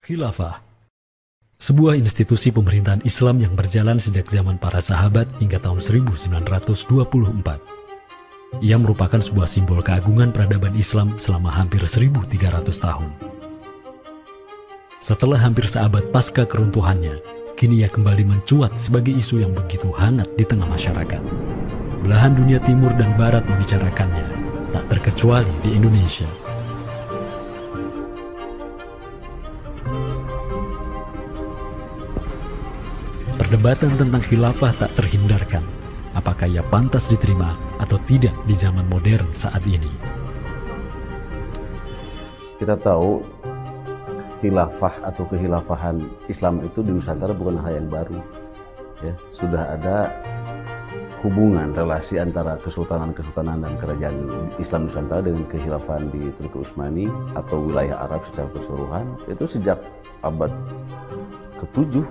Khilafah, sebuah institusi pemerintahan Islam yang berjalan sejak zaman para sahabat hingga tahun 1924. Ia merupakan sebuah simbol keagungan peradaban Islam selama hampir 1.300 tahun. Setelah hampir seabad pasca keruntuhannya, kini ia kembali mencuat sebagai isu yang begitu hangat di tengah masyarakat. Belahan dunia timur dan barat membicarakannya, tak terkecuali di Indonesia. Perdebatan tentang khilafah tak terhindarkan. Apakah ia pantas diterima atau tidak di zaman modern saat ini? Kita tahu khilafah atau kehilafahan Islam itu di Nusantara bukan hal yang baru. Ya, sudah ada hubungan relasi antara kesultanan-kesultanan dan kerajaan Islam Nusantara dengan kehilafahan di Turki Utsmani atau wilayah Arab secara keseluruhan itu sejak abad ke-7.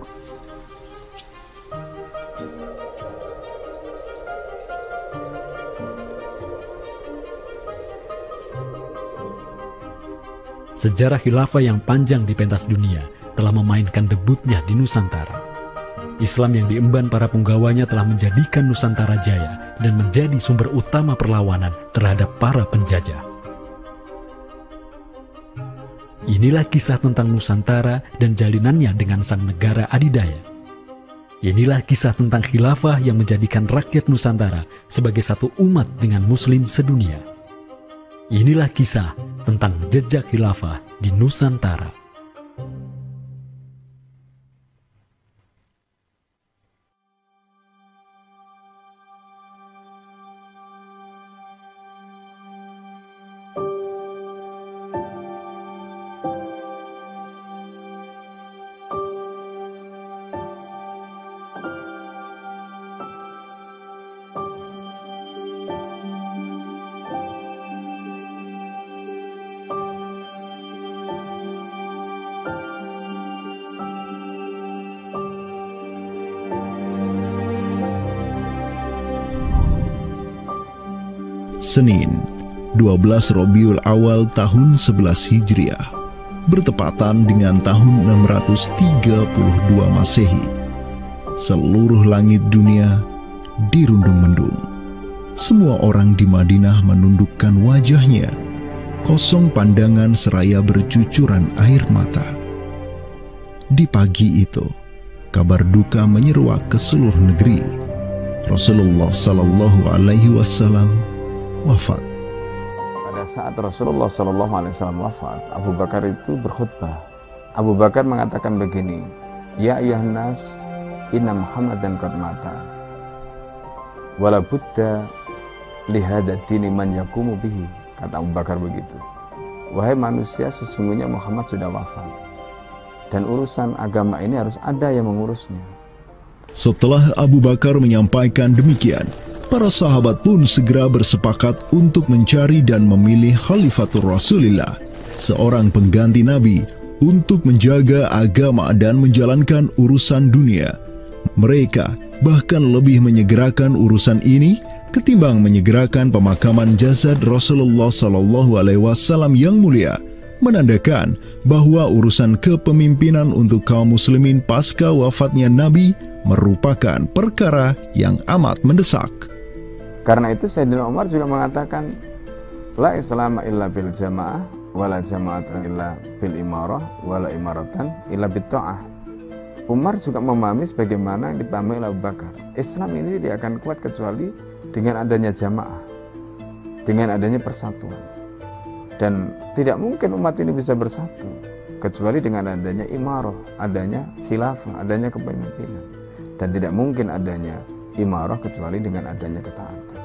Sejarah khilafah yang panjang di pentas dunia telah memainkan debutnya di Nusantara. Islam yang diemban para punggawanya telah menjadikan Nusantara jaya dan menjadi sumber utama perlawanan terhadap para penjajah. Inilah kisah tentang Nusantara dan jalinannya dengan sang negara adidaya. Inilah kisah tentang khilafah yang menjadikan rakyat Nusantara sebagai satu umat dengan Muslim sedunia. Inilah kisah tentang jejak khilafah di Nusantara. Senin, 12 Rabiul Awal tahun 11 Hijriah, bertepatan dengan tahun 632 Masehi. Seluruh langit dunia dirundung mendung. Semua orang di Madinah menundukkan wajahnya, kosong pandangan seraya bercucuran air mata. Di pagi itu, kabar duka menyeruak ke seluruh negeri. Rasulullah Sallallahu Alaihi Wasallam wafat. Pada saat Rasulullah SAW wafat, Abu Bakar itu berkhutbah. Abu Bakar mengatakan begini, Ya ayuhan nas, inna Muhammadan qad mata. Wala budda lihada dini man yakumu bihi. Kata Abu Bakar begitu. Wahai manusia, sesungguhnya Muhammad sudah wafat. Dan urusan agama ini harus ada yang mengurusnya. Setelah Abu Bakar menyampaikan demikian, para sahabat pun segera bersepakat untuk mencari dan memilih Khalifatur Rasulillah, seorang pengganti Nabi, untuk menjaga agama dan menjalankan urusan dunia. Mereka bahkan lebih menyegerakan urusan ini ketimbang menyegerakan pemakaman jasad Rasulullah SAW yang mulia, menandakan bahwa urusan kepemimpinan untuk kaum muslimin pasca wafatnya Nabi merupakan perkara yang amat mendesak. Karena itu Sayyidina Umar juga mengatakan, La islama illa bil jamaah, wala jama'atan illa bil imarah, wala imaratan illa bit ta'ah. Umar juga memahami sebagaimana yang dipahami oleh Abu Bakar. Islam ini tidak akan kuat kecuali dengan adanya jamaah, dengan adanya persatuan. Dan tidak mungkin umat ini bisa bersatu kecuali dengan adanya imarah, adanya khilafah, adanya kepemimpinan. Dan tidak mungkin adanya imarah kecuali dengan adanya ketaatan.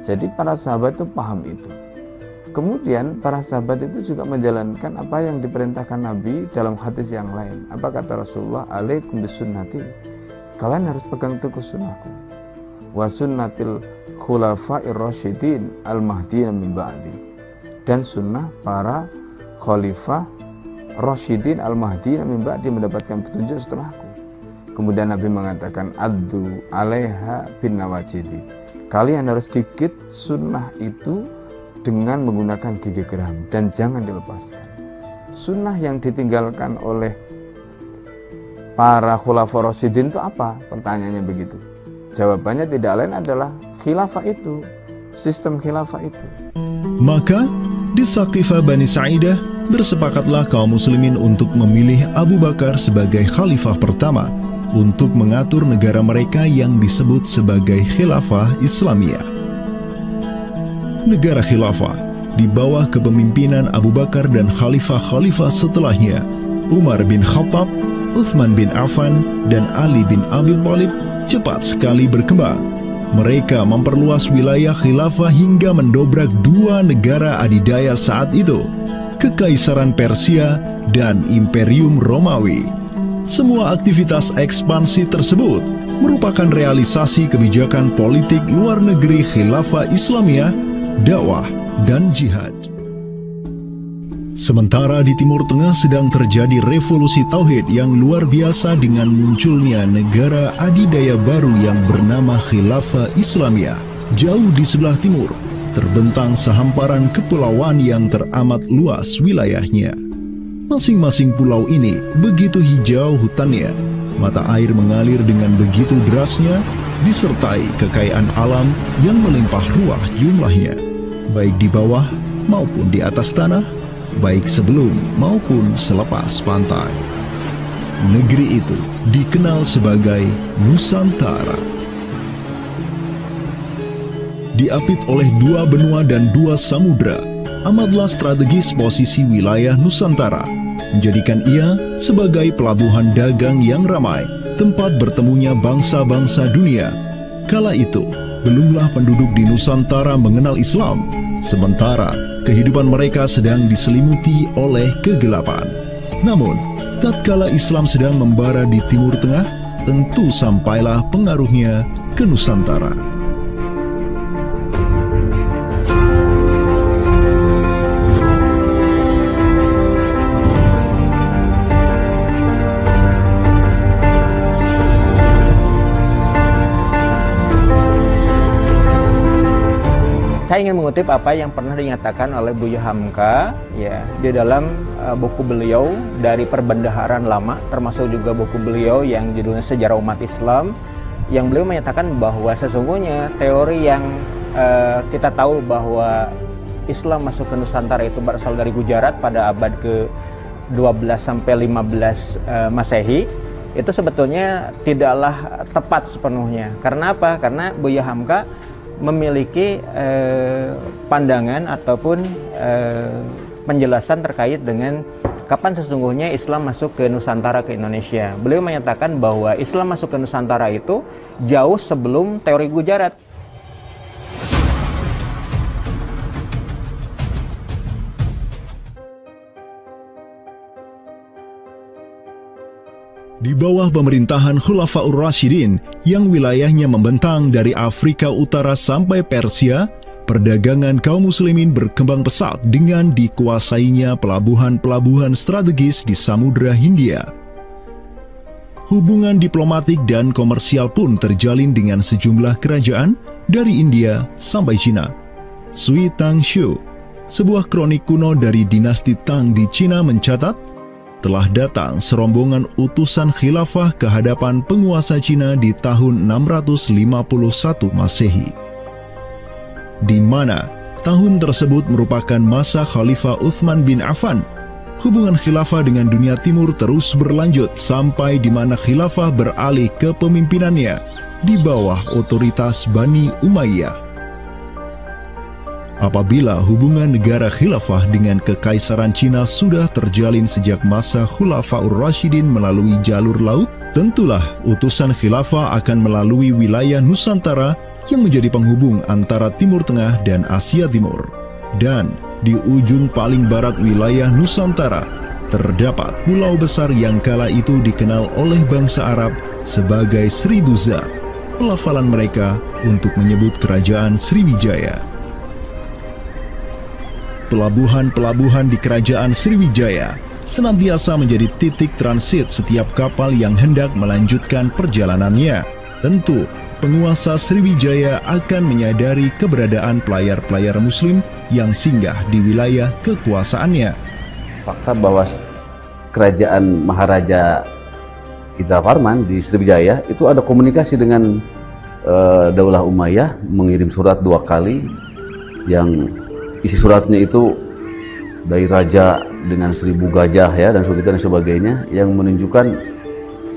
Jadi para sahabat itu paham itu. Kemudian para sahabat itu juga menjalankan apa yang diperintahkan Nabi dalam hadis yang lain. Apa kata Rasulullah? Alaikum bisunnati. Kalian harus pegang teguh sunnahku. Wa sunnatil khulafa'ir rasyidin al-mahdiyyin min ba'di. Dan sunnah para khalifah rasyidin al-mahdiyyin min ba'di, mendapatkan petunjuk setelahku. Kemudian Nabi mengatakan, Addu alaiha bin nawajidi. Kalian harus gigit sunnah itu dengan menggunakan gigi geram dan jangan dilepaskan. sunnah yang ditinggalkan oleh para khulafaur rasyidin itu apa? Pertanyaannya begitu. Jawabannya tidak lain adalah khilafah itu, sistem khilafah itu. Maka di Saqifah Bani Sa'idah bersepakatlah kaum muslimin untuk memilih Abu Bakar sebagai khalifah pertama untuk mengatur negara mereka yang disebut sebagai khilafah Islamiyah. Negara khilafah di bawah kepemimpinan Abu Bakar dan khalifah-khalifah setelahnya, Umar bin Khattab, Utsman bin Affan, dan Ali bin Abi Thalib cepat sekali berkembang. Mereka memperluas wilayah khilafah hingga mendobrak dua negara adidaya saat itu, Kekaisaran Persia dan Imperium Romawi. Semua aktivitas ekspansi tersebut merupakan realisasi kebijakan politik luar negeri khilafah Islamiyah, dakwah, dan jihad. Sementara di Timur Tengah sedang terjadi revolusi tauhid yang luar biasa dengan munculnya negara adidaya baru yang bernama Khilafah Islamiyah. Jauh di sebelah timur, terbentang sehamparan kepulauan yang teramat luas wilayahnya. Masing-masing pulau ini begitu hijau hutannya, mata air mengalir dengan begitu derasnya, disertai kekayaan alam yang melimpah ruah jumlahnya, baik di bawah maupun di atas tanah, baik sebelum maupun selepas pantai. Negeri itu dikenal sebagai Nusantara. Diapit oleh dua benua dan dua samudra, amatlah strategis posisi wilayah Nusantara, menjadikan ia sebagai pelabuhan dagang yang ramai, tempat bertemunya bangsa-bangsa dunia. Kala itu, belumlah penduduk di Nusantara mengenal Islam, sementara kehidupan mereka sedang diselimuti oleh kegelapan. Namun, tatkala Islam sedang membara di Timur Tengah, tentu sampailah pengaruhnya ke Nusantara. Saya ingin mengutip apa yang pernah dinyatakan oleh Buya Hamka ya di dalam buku beliau dari Perbendaharaan Lama, termasuk juga buku beliau yang judulnya Sejarah Umat Islam, yang beliau menyatakan bahwa sesungguhnya teori yang kita tahu bahwa Islam masuk ke Nusantara itu berasal dari Gujarat pada abad ke-12 sampai 15 Masehi, itu sebetulnya tidaklah tepat sepenuhnya. Karena apa? Karena Buya Hamka memiliki pandangan ataupun penjelasan terkait dengan kapan sesungguhnya Islam masuk ke Nusantara, ke Indonesia. Beliau menyatakan bahwa Islam masuk ke Nusantara itu jauh sebelum teori Gujarat. Di bawah pemerintahan Khulafaur Rasyidin yang wilayahnya membentang dari Afrika Utara sampai Persia, perdagangan kaum muslimin berkembang pesat dengan dikuasainya pelabuhan-pelabuhan strategis di Samudra Hindia. Hubungan diplomatik dan komersial pun terjalin dengan sejumlah kerajaan dari India sampai Cina. Sui Tangshu, sebuah kronik kuno dari dinasti Tang di Cina mencatat, telah datang serombongan utusan khilafah ke hadapan penguasa Cina di tahun 651 Masehi, di mana tahun tersebut merupakan masa Khalifah Utsman bin Affan. Hubungan khilafah dengan dunia timur terus berlanjut sampai di mana khilafah beralih ke pemimpinannya di bawah otoritas Bani Umayyah. Apabila hubungan negara khilafah dengan kekaisaran Cina sudah terjalin sejak masa Khulafaur Rasyidin melalui jalur laut, tentulah utusan khilafah akan melalui wilayah Nusantara yang menjadi penghubung antara Timur Tengah dan Asia Timur. Dan di ujung paling barat wilayah Nusantara, terdapat pulau besar yang kala itu dikenal oleh bangsa Arab sebagai Sribuza, pelafalan mereka untuk menyebut kerajaan Sriwijaya. Pelabuhan-pelabuhan di kerajaan Sriwijaya senantiasa menjadi titik transit setiap kapal yang hendak melanjutkan perjalanannya. Tentu, penguasa Sriwijaya akan menyadari keberadaan pelayar-pelayar muslim yang singgah di wilayah kekuasaannya. fakta bahwa kerajaan Maharaja Indravarman di Sriwijaya itu ada komunikasi dengan Daulah Umayyah, mengirim surat 2 kali yang isi suratnya itu dari raja dengan 1000 gajah ya dan sebagainya, yang menunjukkan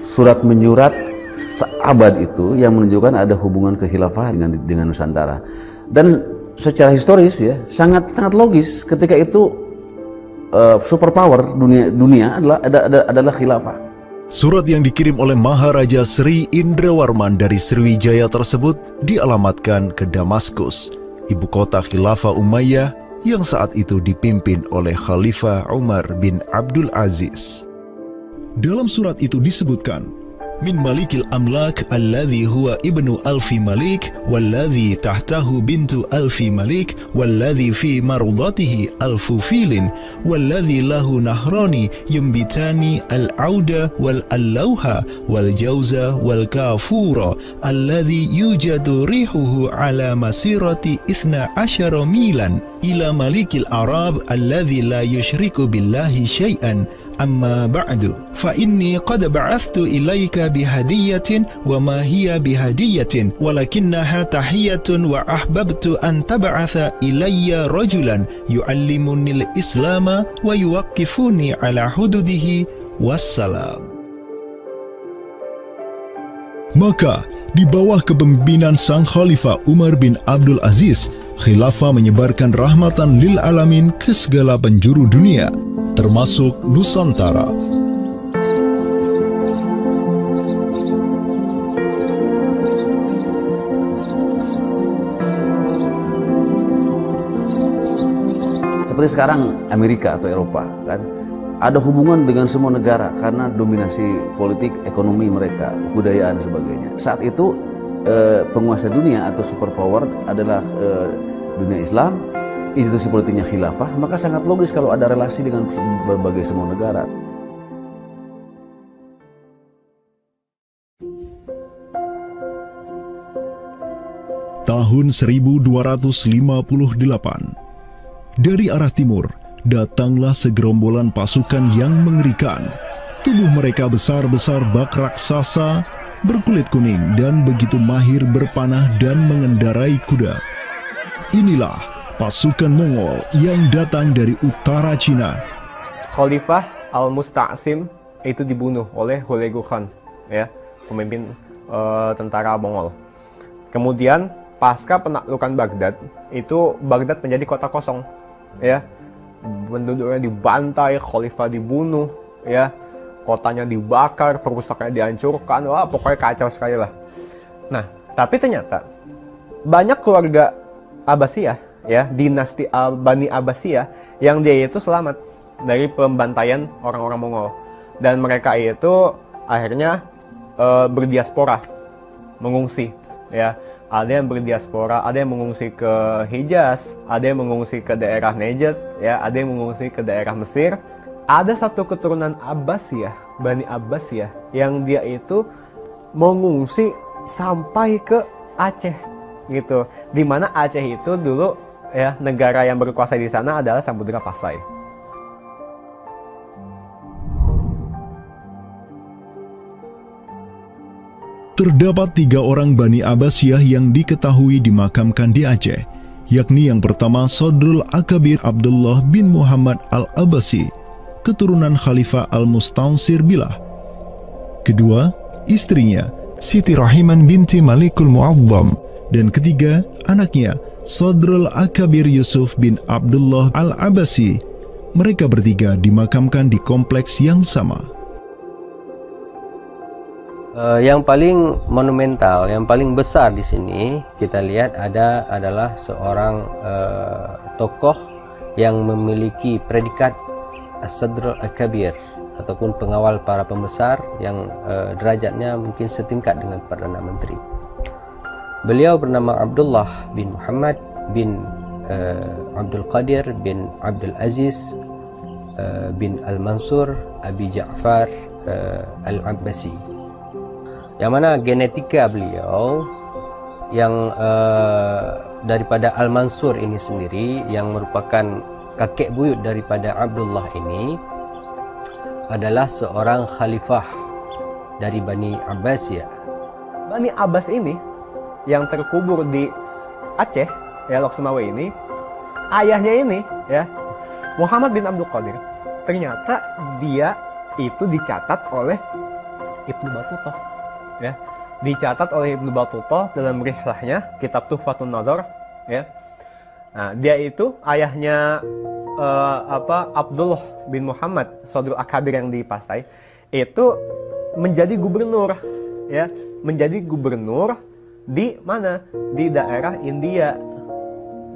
surat menyurat seabad itu yang menunjukkan ada hubungan kekhilafahan dengan Nusantara. Dan secara historis ya sangat logis ketika itu superpower dunia adalah khilafah. Surat yang dikirim oleh Maharaja Sri Indrawarman dari Sriwijaya tersebut dialamatkan ke Damaskus, ibu kota Khilafah Umayyah yang saat itu dipimpin oleh Khalifah Umar bin Abdul Aziz. Dalam surat itu disebutkan, min malikil amlak alladhi huwa ibnu alfi malik walladhi tahtahu bintu alfi malik walladhi fi marudatihi alfu filin walladhi lahu nahrani yumbitani al-auda wal-allawha wal-jawza wal-kafura alladhi yujadu rihuhu ala masirati 12 milan ila malikil arab alladhi la yushriku billahi syai'an. Amma ba'du fa inni qad ba'athtu ilayka bihadiyatin wa ma hiya bihadiyatin walakinnaha tahiyatun wa ahbabtu an tab'atha ilayya rajulan yu'allimunil islama wa yuwaqqifuni ala hududihi wassalam. Maka di bawah kepemimpinan sang Khalifah Umar bin Abdul Aziz, khilafah menyebarkan rahmatan lil alamin ke segala penjuru dunia, termasuk Nusantara. Seperti sekarang Amerika atau Eropa kan ada hubungan dengan semua negara karena dominasi politik, ekonomi mereka, budayaan dan sebagainya. Saat itu penguasa dunia atau superpower adalah dunia Islam, institusi politiknya khilafah, maka sangat logis kalau ada relasi dengan berbagai semua negara. Tahun 1258, dari arah timur datanglah segerombolan pasukan yang mengerikan. Tubuh mereka besar-besar bak raksasa, berkulit kuning dan begitu mahir berpanah dan mengendarai kuda. Inilah pasukan Mongol yang datang dari utara Cina. Khalifah Al-Musta'sim itu dibunuh oleh Hulagu Khan, ya, pemimpin tentara Mongol. Kemudian pasca penaklukan Baghdad, itu Baghdad menjadi kota kosong, ya. Penduduknya dibantai, khalifah dibunuh, ya. Kotanya dibakar, perpustakaannya dihancurkan, wah pokoknya kacau sekali lah. Nah, tapi ternyata banyak keluarga Abbasiyah, ya, dinasti Bani Abbasiyah yang dia itu selamat dari pembantaian orang-orang Mongol, dan mereka itu akhirnya berdiaspora, mengungsi, ya. Ada yang berdiaspora, ada yang mengungsi ke Hijaz, ada yang mengungsi ke daerah Najd, ya, ada yang mengungsi ke daerah Mesir. Ada satu keturunan Abbasiyah, Bani Abbasiyah, yang dia itu mengungsi sampai ke Aceh, gitu. Dimana Aceh itu dulu, ya, negara yang berkuasa di sana adalah Samudra Pasai. Terdapat 3 orang Bani Abbasiyah yang diketahui dimakamkan di Aceh, yakni yang pertama Sodrul Akabir Abdullah bin Muhammad Al-Abbasi, keturunan Khalifah Al-Mustaunsir Billah. Kedua, istrinya Siti Rahiman binti Malikul Mu'azzam, dan ketiga, anaknya Sodrul Akabir Yusuf bin Abdullah Al-Abbasi. Mereka bertiga dimakamkan di kompleks yang sama. Yang paling monumental, yang paling besar di sini kita lihat adalah seorang tokoh yang memiliki predikat As-Sadr Al-Kabir ataupun pengawal para pembesar yang derajatnya mungkin setingkat dengan Perdana Menteri. Beliau bernama Abdullah bin Muhammad bin Abdul Qadir bin Abdul Aziz bin Al-Mansur Abi Ja'far Al-Abbasi, yang mana genetika beliau yang daripada Al-Mansur ini sendiri yang merupakan kakek buyut daripada Abdullah ini adalah seorang khalifah dari Bani Abbasiyah. Bani Abbas ini yang terkubur di Aceh, ya, Lok Sumawe ini, ayahnya ini, ya, Muhammad bin Abdul Qadir, ternyata dia itu dicatat oleh Ibnu Battuta, ya, dicatat oleh Ibnu Battuta dalam rihlahnya kitab Tuhfatun Nazar, ya. Nah, dia itu ayahnya Abdullah bin Muhammad Sodrul Akabir yang di Pasai itu menjadi gubernur, ya, menjadi gubernur di mana? Di daerah India,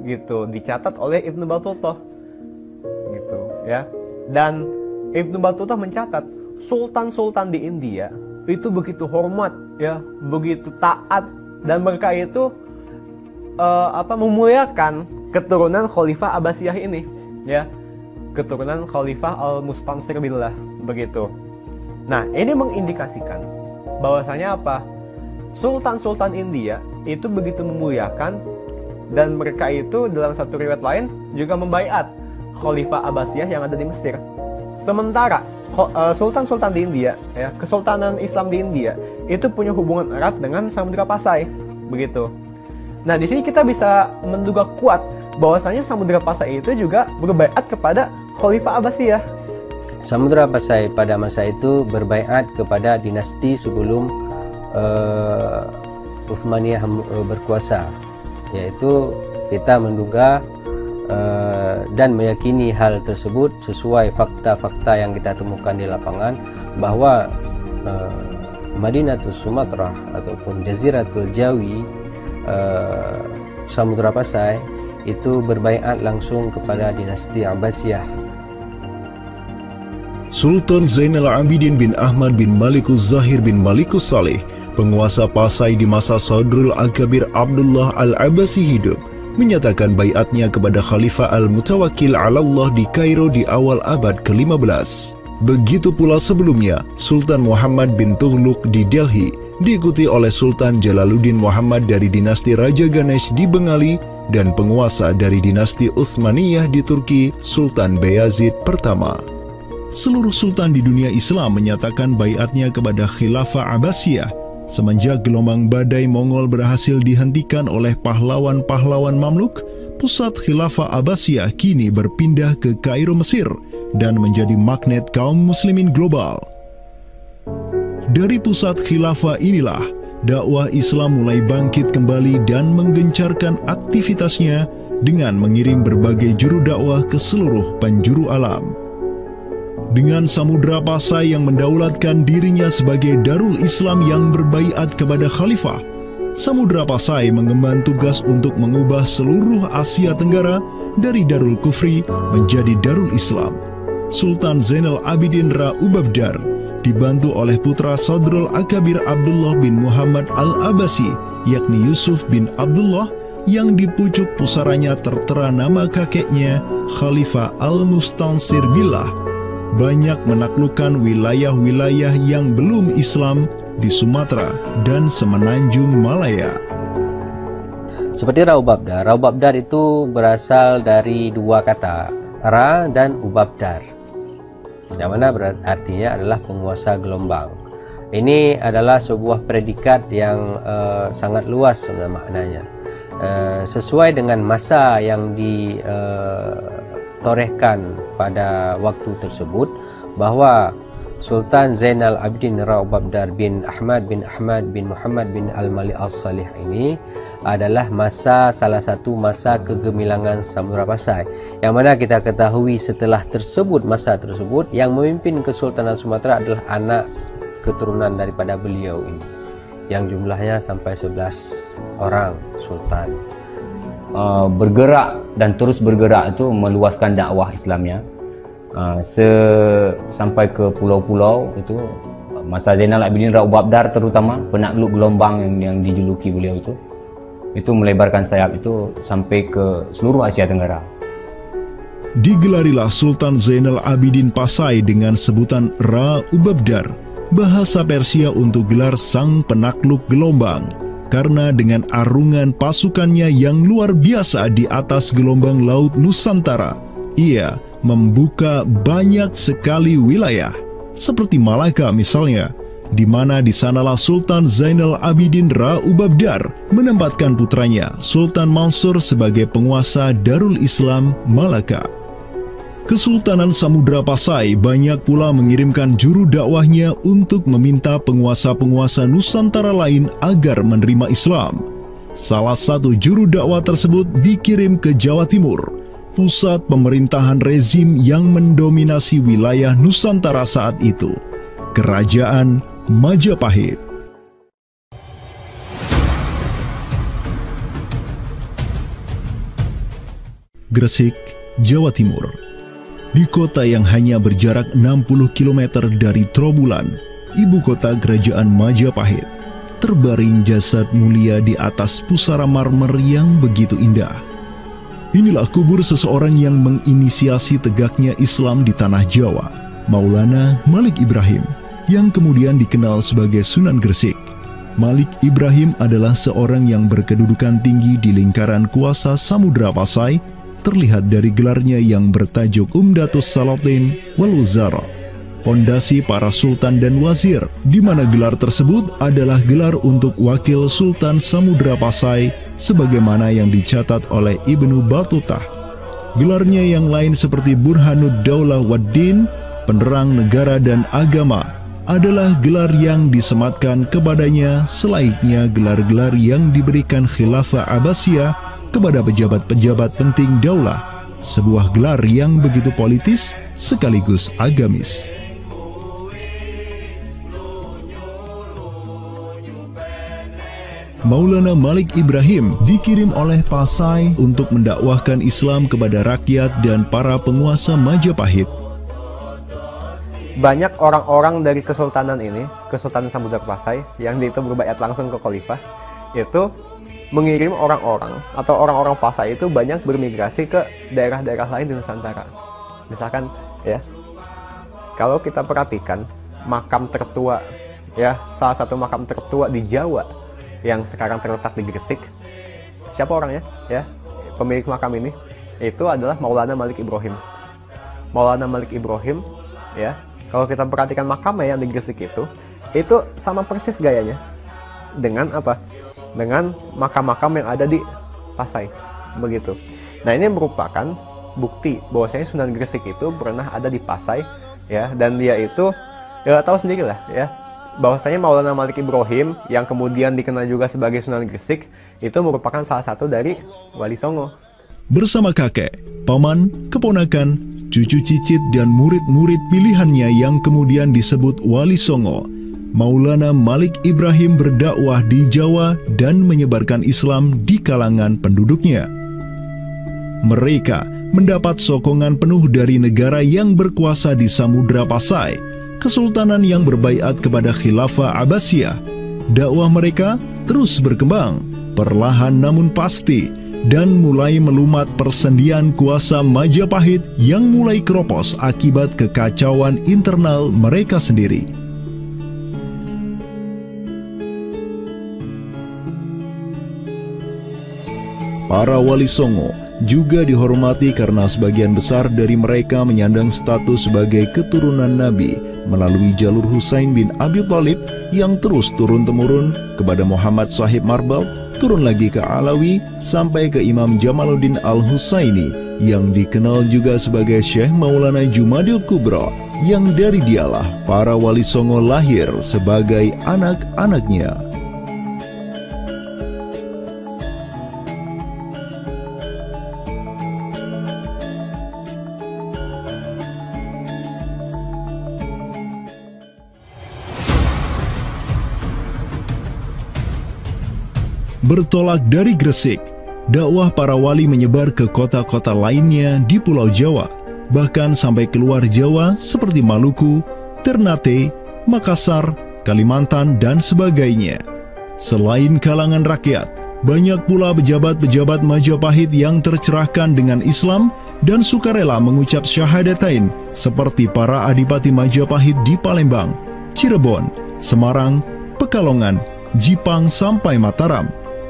gitu, dicatat oleh Ibnu Battuta, gitu, ya. Dan Ibnu Battuta mencatat sultan-sultan di India itu begitu hormat, ya, begitu taat, dan mereka itu memuliakan keturunan Khalifah Abbasiyah ini, ya, keturunan Khalifah Al-Mustansir billah, begitu. Nah, ini mengindikasikan bahwasanya apa? Sultan-sultan India itu begitu memuliakan, dan mereka itu dalam satu riwayat lain juga membaiat Khalifah Abbasiyah yang ada di Mesir. Sementara sultan-sultan di India, ya, Kesultanan Islam di India itu punya hubungan erat dengan Samudra Pasai, begitu. Nah, di sini kita bisa menduga kuat bahwasanya Samudra Pasai itu juga berbaiat kepada Khalifah Abbasiyah. Samudra Pasai pada masa itu berbaiat kepada dinasti sebelum Utsmaniyah berkuasa, yaitu kita menduga dan meyakini hal tersebut sesuai fakta-fakta yang kita temukan di lapangan bahwa Madinatul Sumatera ataupun Jaziratul Jawi, Samudra Pasai itu berbaiat langsung kepada dinasti Abbasiyah. Sultan Zainal Abidin bin Ahmad bin Malikus Zahir bin Malikus Saleh, penguasa Pasai di masa Sodrul Akabir Abdullah Al-Abbasi hidup, menyatakan baiatnya kepada Khalifah Al-Mutawakkil 'ala Allah di Kairo di awal abad ke-15. Begitu pula sebelumnya, Sultan Muhammad bin Tughluk di Delhi diikuti oleh Sultan Jalaluddin Muhammad dari dinasti Raja Ganesh di Bengali dan penguasa dari dinasti Utsmaniyah di Turki, Sultan Bayazid pertama. Seluruh sultan di dunia Islam menyatakan baiatnya kepada Khilafah Abbasiyah semenjak gelombang badai Mongol berhasil dihentikan oleh pahlawan-pahlawan Mamluk. Pusat Khilafah Abbasiyah kini berpindah ke Kairo, Mesir, dan menjadi magnet kaum muslimin global. Dari pusat khilafah inilah dakwah Islam mulai bangkit kembali dan menggencarkan aktivitasnya dengan mengirim berbagai juru dakwah ke seluruh penjuru alam. Dengan Samudra Pasai yang mendaulatkan dirinya sebagai Darul Islam yang berbaiat kepada Khalifah, Samudra Pasai mengemban tugas untuk mengubah seluruh Asia Tenggara dari Darul Kufri menjadi Darul Islam. Sultan Zainal Abidin Ra Ubabdar dibantu oleh putra Sodrul Akabir Abdullah bin Muhammad Al-Abbasi, yakni Yusuf bin Abdullah, yang di pucuk pusaranya tertera nama kakeknya Khalifah Al-Mustansir billah, banyak menaklukkan wilayah-wilayah yang belum Islam di Sumatera dan Semenanjung Malaya. Seperti Ra Ubabdar. Ra Ubabdar itu berasal dari dua kata, Ra dan Ubabdar, yang mana artinya adalah penguasa gelombang. Ini adalah sebuah predikat yang sangat luas sebenarnya maknanya. Sesuai dengan masa yang ditorehkan pada waktu tersebut, bahwa Sultan Zainal Abidin Ra Ubabdar bin Ahmad bin Muhammad bin Al-Mali As-Salih ini adalah salah satu masa kegemilangan Samudra Pasai, yang mana kita ketahui setelah masa tersebut yang memimpin Kesultanan Sumatera adalah anak keturunan daripada beliau ini, yang jumlahnya sampai 11 orang sultan. Bergerak dan terus bergerak itu meluaskan dakwah Islamnya sampai ke pulau-pulau. Itu masa Zainal Abidin Ra Ubabdar, terutama penakluk gelombang yang dijuluki beliau itu melebarkan sayap itu sampai ke seluruh Asia Tenggara. Digelarilah Sultan Zainal Abidin Pasai dengan sebutan Ra Ubabdar, bahasa Persia untuk gelar sang penakluk gelombang, karena dengan arungan pasukannya yang luar biasa di atas gelombang laut Nusantara, ia membuka banyak sekali wilayah, seperti Malaka misalnya, di mana di sanalah Sultan Zainal Abidin Ra Ubabdar menempatkan putranya Sultan Mansur sebagai penguasa Darul Islam Malaka. Kesultanan Samudra Pasai banyak pula mengirimkan juru dakwahnya untuk meminta penguasa-penguasa Nusantara lain agar menerima Islam. Salah satu juru dakwah tersebut dikirim ke Jawa Timur, pusat pemerintahan rezim yang mendominasi wilayah Nusantara saat itu, Kerajaan Majapahit. Gresik, Jawa Timur. Di kota yang hanya berjarak 60 km dari Trowulan, ibu kota Kerajaan Majapahit, terbaring jasad mulia di atas pusara marmer yang begitu indah. Inilah kubur seseorang yang menginisiasi tegaknya Islam di tanah Jawa, Maulana Malik Ibrahim, yang kemudian dikenal sebagai Sunan Gresik. Malik Ibrahim adalah seorang yang berkedudukan tinggi di lingkaran kuasa Samudra Pasai, terlihat dari gelarnya yang bertajuk Umdatus Salatin wal Wuzara, pondasi para sultan dan wazir, di mana gelar tersebut adalah gelar untuk wakil Sultan Samudra Pasai sebagaimana yang dicatat oleh Ibnu Batutah. Gelarnya yang lain seperti Burhanud Daulah Waddin, penerang negara dan agama, adalah gelar yang disematkan kepadanya selayaknya gelar-gelar yang diberikan Khilafah Abbasiyah kepada pejabat-pejabat penting daulah, sebuah gelar yang begitu politis sekaligus agamis. Maulana Malik Ibrahim dikirim oleh Pasai untuk mendakwahkan Islam kepada rakyat dan para penguasa Majapahit. Banyak orang-orang dari kesultanan ini, Kesultanan Samudra Pasai, yang itu berbaiat langsung ke khalifah, itu mengirim orang-orang atau orang-orang Pasai itu banyak bermigrasi ke daerah-daerah lain di Nusantara. Misalkan ya, kalau kita perhatikan makam tertua ya, salah satu makam tertua di Jawa yang sekarang terletak di Gresik, siapa orangnya ya? Pemilik makam ini itu adalah Maulana Malik Ibrahim. Maulana Malik Ibrahim ya, kalau kita perhatikan makamnya yang di Gresik itu sama persis gayanya dengan apa? Dengan makam-makam yang ada di Pasai, begitu. Nah, ini merupakan bukti bahwasanya Sunan Gresik itu pernah ada di Pasai ya, dan dia itu ya tahu sendiri lah ya, bahwasanya Maulana Malik Ibrahim yang kemudian dikenal juga sebagai Sunan Gresik itu merupakan salah satu dari Wali Songo. Bersama kakek, paman, keponakan, cucu cicit dan murid-murid pilihannya yang kemudian disebut Wali Songo, Maulana Malik Ibrahim berdakwah di Jawa dan menyebarkan Islam di kalangan penduduknya. Mereka mendapat sokongan penuh dari negara yang berkuasa di Samudra Pasai, kesultanan yang berbaiat kepada Khilafah Abbasiyah. Dakwah mereka terus berkembang, perlahan namun pasti, dan mulai melumat persendian kuasa Majapahit yang mulai keropos akibat kekacauan internal mereka sendiri. Para Wali Songo juga dihormati karena sebagian besar dari mereka menyandang status sebagai keturunan Nabi melalui jalur Husain bin Abi Thalib yang terus turun-temurun kepada Muhammad Sahib Marbal, turun lagi ke Alawi sampai ke Imam Jamaluddin Al-Husaini yang dikenal juga sebagai Syekh Maulana Jumadil Kubra, yang dari dialah para Wali Songo lahir sebagai anak-anaknya. Bertolak dari Gresik, dakwah para wali menyebar ke kota-kota lainnya di Pulau Jawa, bahkan sampai keluar Jawa seperti Maluku, Ternate, Makassar, Kalimantan, dan sebagainya. Selain kalangan rakyat, banyak pula pejabat-pejabat Majapahit yang tercerahkan dengan Islam dan sukarela mengucap syahadatain, seperti para adipati Majapahit di Palembang, Cirebon, Semarang, Pekalongan, Jipang sampai Mataram,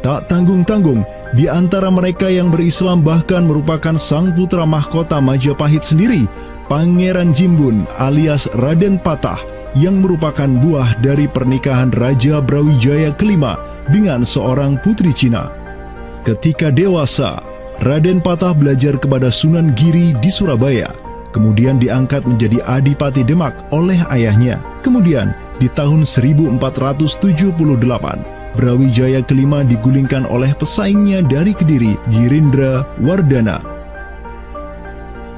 Tak tanggung-tanggung, di antara mereka yang berislam bahkan merupakan sang putra mahkota Majapahit sendiri, Pangeran Jimbun alias Raden Patah, yang merupakan buah dari pernikahan Raja Brawijaya kelima dengan seorang putri Cina. Ketika dewasa, Raden Patah belajar kepada Sunan Giri di Surabaya, kemudian diangkat menjadi Adipati Demak oleh ayahnya. Kemudian di tahun 1478, Brawijaya kelima digulingkan oleh pesaingnya dari Kediri, Girindra Wardana.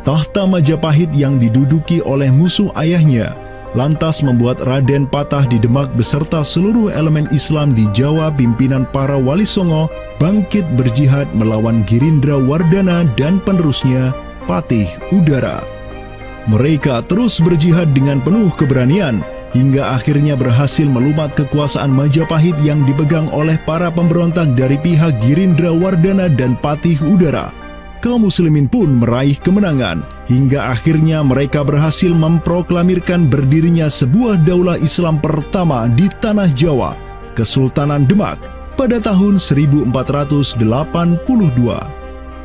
Tahta Majapahit yang diduduki oleh musuh ayahnya lantas membuat Raden Patah di Demak beserta seluruh elemen Islam di Jawa pimpinan para Wali Songo bangkit berjihad melawan Girindra Wardana dan penerusnya Patih Udara. Mereka terus berjihad dengan penuh keberanian hingga akhirnya berhasil melumat kekuasaan Majapahit yang dipegang oleh para pemberontak dari pihak Girindra Wardana dan Patih Udara. Kaum muslimin pun meraih kemenangan hingga akhirnya mereka berhasil memproklamirkan berdirinya sebuah daulah Islam pertama di tanah Jawa, Kesultanan Demak, pada tahun 1482.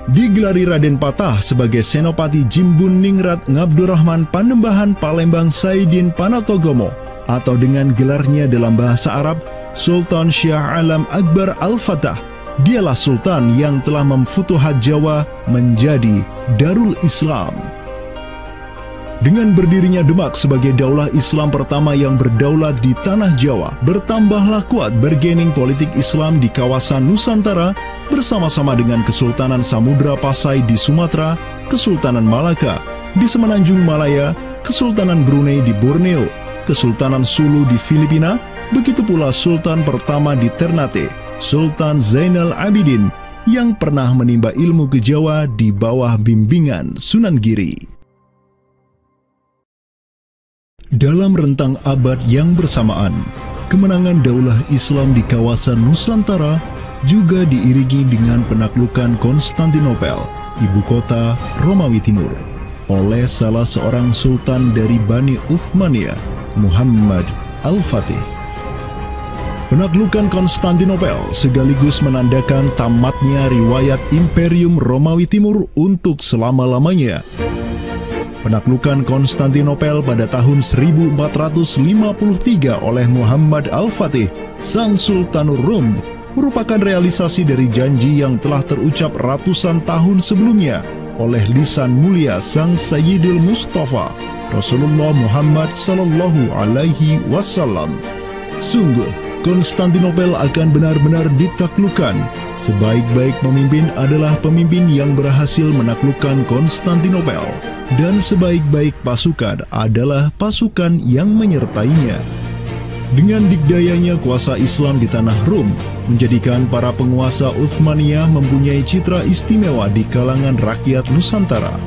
Digelari Raden Patah sebagai Senopati Jimbun Ningrat Ngabdurrahman Panembahan Palembang Saidin Panatogomo, atau dengan gelarnya dalam bahasa Arab Sultan Syah Alam Akbar Al-Fatah. Dialah sultan yang telah memfutuhat Jawa menjadi Darul Islam. Dengan berdirinya Demak sebagai daulah Islam pertama yang berdaulat di tanah Jawa, bertambahlah kuat bargaining politik Islam di kawasan Nusantara bersama-sama dengan Kesultanan Samudra Pasai di Sumatera, Kesultanan Malaka di Semenanjung Malaya, Kesultanan Brunei di Borneo, Kesultanan Sulu di Filipina, begitu pula Sultan pertama di Ternate, Sultan Zainal Abidin, yang pernah menimba ilmu ke Jawa di bawah bimbingan Sunan Giri. Dalam rentang abad yang bersamaan, kemenangan daulah Islam di kawasan Nusantara juga diiringi dengan penaklukan Konstantinopel, ibu kota Romawi Timur, oleh salah seorang sultan dari Bani Uthmaniyah, Muhammad Al-Fatih. Penaklukan Konstantinopel sekaligus menandakan tamatnya riwayat Imperium Romawi Timur untuk selama-lamanya. Penaklukan Konstantinopel pada tahun 1453 oleh Muhammad Al-Fatih, sang Sultanur Rum, merupakan realisasi dari janji yang telah terucap ratusan tahun sebelumnya oleh lisan mulia sang Sayyidul Mustafa, Rasulullah Muhammad Sallallahu Alaihi Wasallam. Sungguh, Konstantinopel akan benar-benar ditaklukkan. Sebaik-baik pemimpin adalah pemimpin yang berhasil menaklukkan Konstantinopel, dan sebaik-baik pasukan adalah pasukan yang menyertainya. Dengan dikdayanya kuasa Islam di tanah Rum, menjadikan para penguasa Uthmaniyah mempunyai citra istimewa di kalangan rakyat Nusantara.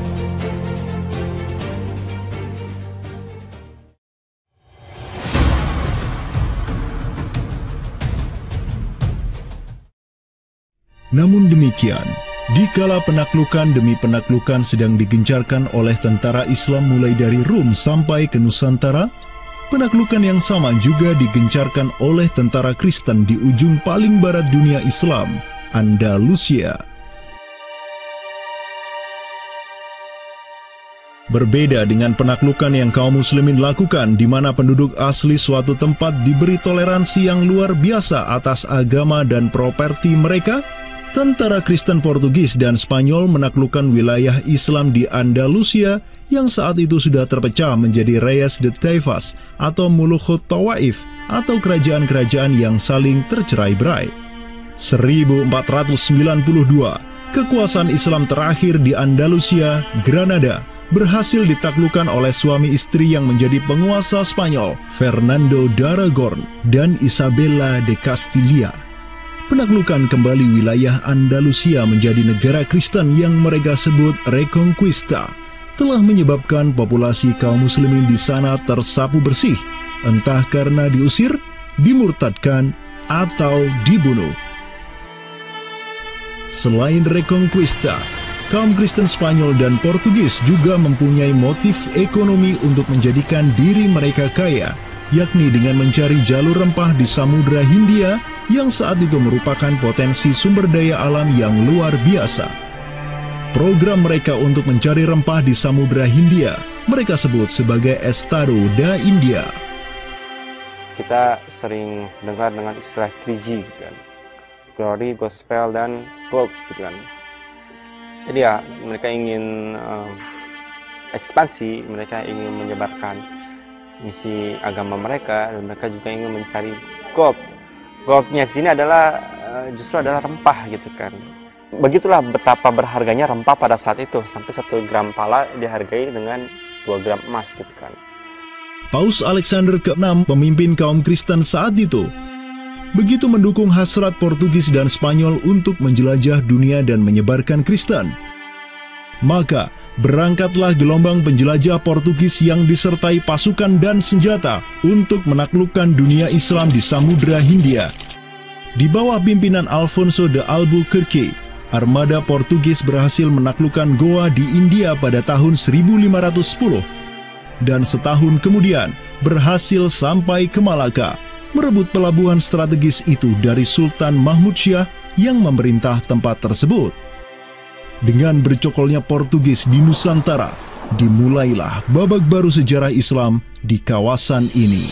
Namun demikian, dikala penaklukan demi penaklukan sedang digencarkan oleh tentara Islam mulai dari Rum sampai ke Nusantara, penaklukan yang sama juga digencarkan oleh tentara Kristen di ujung paling barat dunia Islam, Andalusia. Berbeda dengan penaklukan yang kaum muslimin lakukan, di mana penduduk asli suatu tempat diberi toleransi yang luar biasa atas agama dan properti mereka, tentara Kristen Portugis dan Spanyol menaklukkan wilayah Islam di Andalusia yang saat itu sudah terpecah menjadi Reyes de Taifas atau Mulukhut Tawaif, atau kerajaan-kerajaan yang saling tercerai-berai. 1492, kekuasaan Islam terakhir di Andalusia, Granada, berhasil ditaklukkan oleh suami istri yang menjadi penguasa Spanyol, Fernando de Aragon dan Isabella de Castilla. Penaklukan kembali wilayah Andalusia menjadi negara Kristen yang mereka sebut Reconquista telah menyebabkan populasi kaum muslimin di sana tersapu bersih, entah karena diusir, dimurtadkan, atau dibunuh. Selain Reconquista, kaum Kristen Spanyol dan Portugis juga mempunyai motif ekonomi untuk menjadikan diri mereka kaya, yakni dengan mencari jalur rempah di Samudra Hindia yang saat itu merupakan potensi sumber daya alam yang luar biasa. Program mereka untuk mencari rempah di Samudra Hindia mereka sebut sebagai Estado da India. Kita sering dengar dengan istilah 3G gitu kan, glory, gospel, dan gold gitu kan. Jadi ya mereka ingin ekspansi, mereka ingin menyebarkan misi agama mereka, dan mereka juga ingin mencari gold. Goldnya sini adalah justru adalah rempah gitu kan. Begitulah betapa berharganya rempah pada saat itu, sampai 1 gram pala dihargai dengan 2 gram emas gitu kan. Paus Alexander ke-6, pemimpin kaum Kristen saat itu, begitu mendukung hasrat Portugis dan Spanyol untuk menjelajah dunia dan menyebarkan Kristen. Maka, berangkatlah gelombang penjelajah Portugis yang disertai pasukan dan senjata untuk menaklukkan dunia Islam di Samudra Hindia. Di bawah pimpinan Alfonso de Albuquerque, armada Portugis berhasil menaklukkan Goa di India pada tahun 1510. Dan setahun kemudian berhasil sampai ke Malaka, merebut pelabuhan strategis itu dari Sultan Mahmud Syah yang memerintah tempat tersebut. Dengan bercokolnya Portugis di Nusantara, dimulailah babak baru sejarah Islam di kawasan ini.